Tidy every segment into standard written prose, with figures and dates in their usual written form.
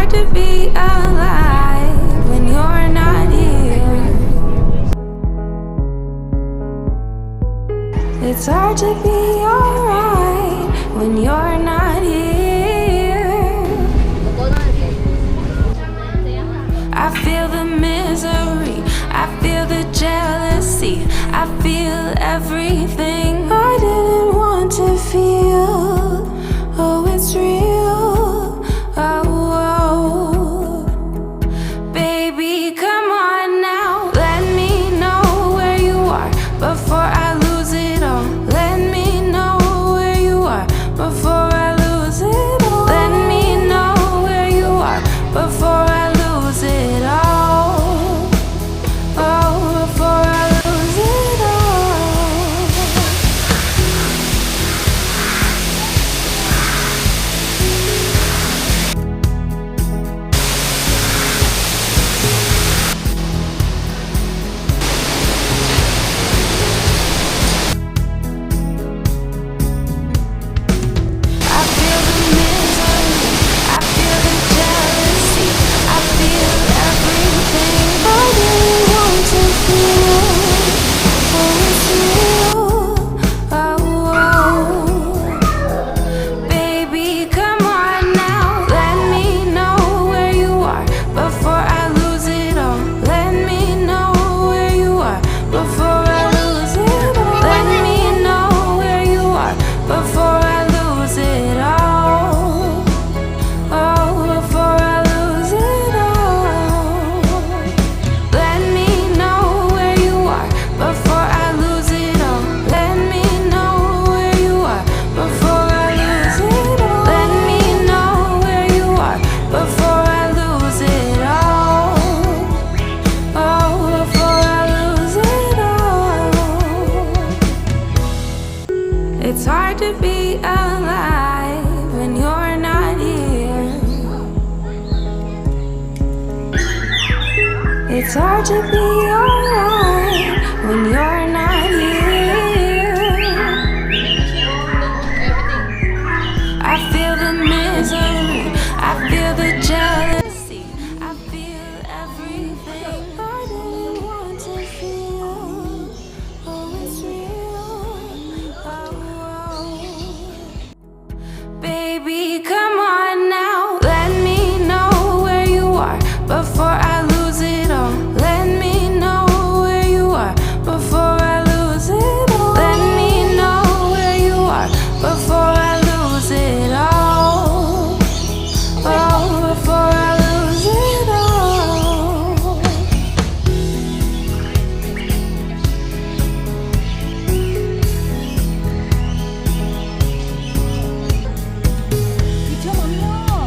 hard to be alive when you're not here. It's hard to be alright when you're not here. I feel the misery, I feel the jealousy, I feel everything I didn't want to feel. Oh, it's real. Oh, baby, come on now. Let me know where you are before I lose it all. Let me know where you are before I lose it all. Let me know where you are before I lose it all. Oh, before I lose it all. I feel the misery, I feel the jealousy, I feel everything I didn't want to feel. Oh, it's real. Oh, baby, come on now. Let me know where you are before I lose it all. Let me know where you are before I lose it all. Let me know where you are before I lose it all. Oh, before I lose it all. Let me know where you are before I lose it all. Let me know where you are before I lose it all. Let me know where you are before I lose it all. Oh, before I lose it all. It's hard to be alive when you're not here. It's hard to be alright when you're not here. I feel the misery, I feel the jealousy, I feel everything I didn't want to feel. Oh, it's real. Oh, baby, come on now. Let me know where you are before I lose it all. Let me know where you are before I lose it all. Let me know where you are before I lose it all. Oh, before I lose it all. Video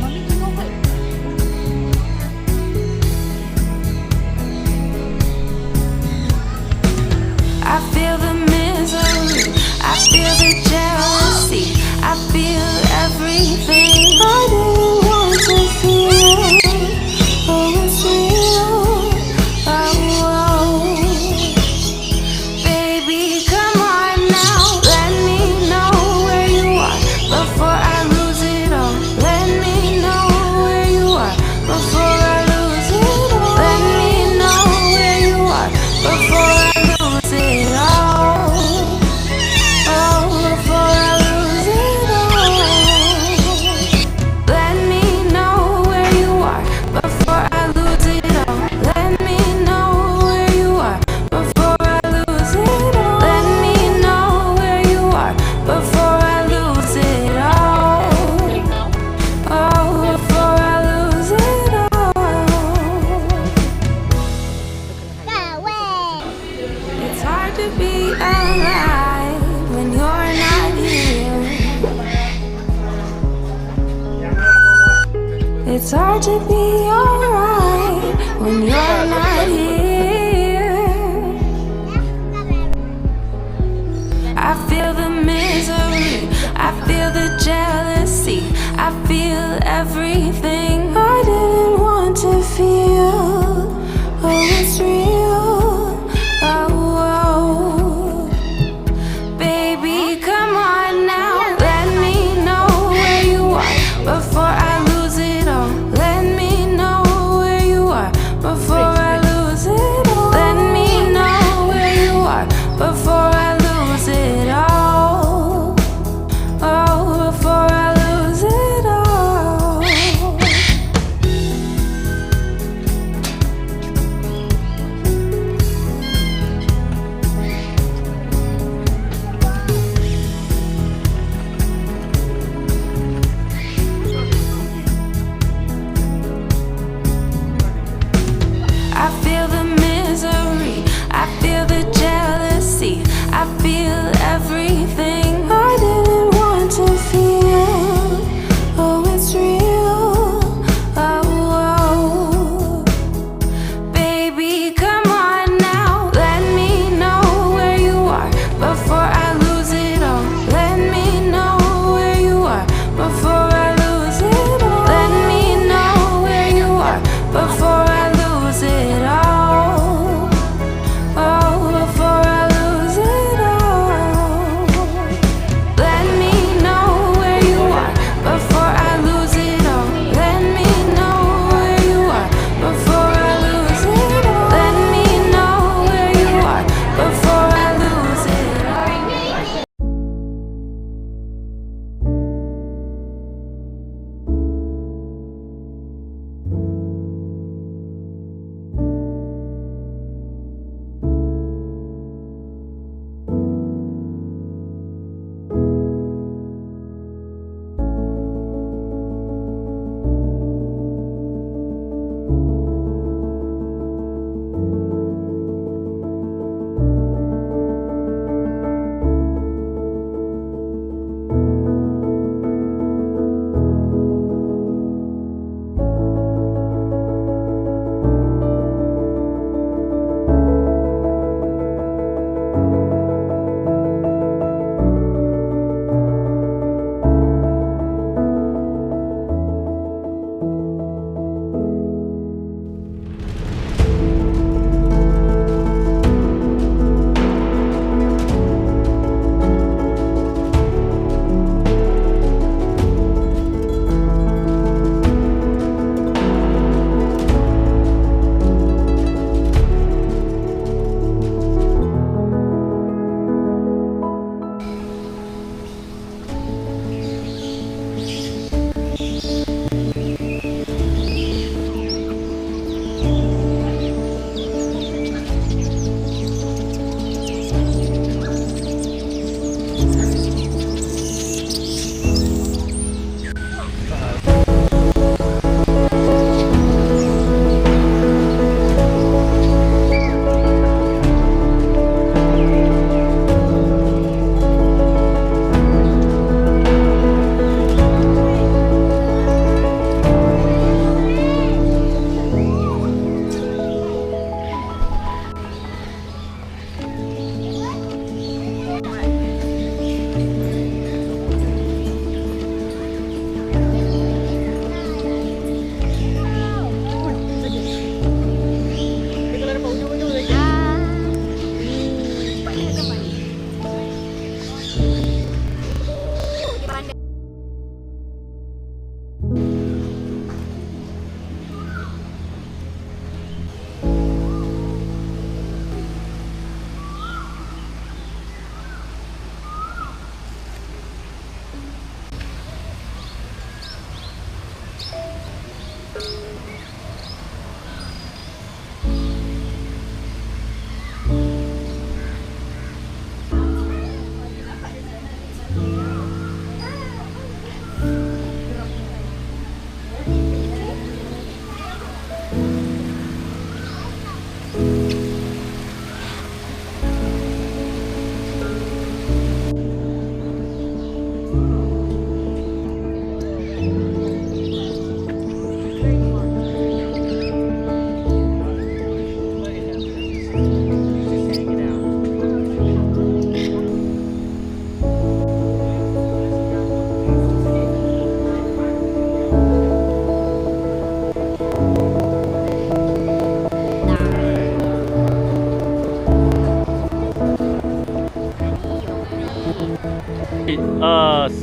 mami tunggu. I feel the misery, I feel the jealousy, I feel everything I didn't want to feel. Oh, it's real. Oh, baby, come on now. Let me know where you are before I lose it all. Let me know where you are before I lose it all. Let me know where you are before I lose it all. Oh, before I lose it all. Let me know where you are before I lose it all. Let me know where you are before I lose it all. Let me know where you are before I lose it all. Oh, before I lose it all. It's hard to be alive when you're not here. It's hard to be alright when you're not here. I feel the misery, I feel the jealousy, I feel everything I didn't want to feel. Oh, it's real. Oh, baby, come on now. Let me know where you are before I lose it all. Let me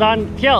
ซันเที่ยว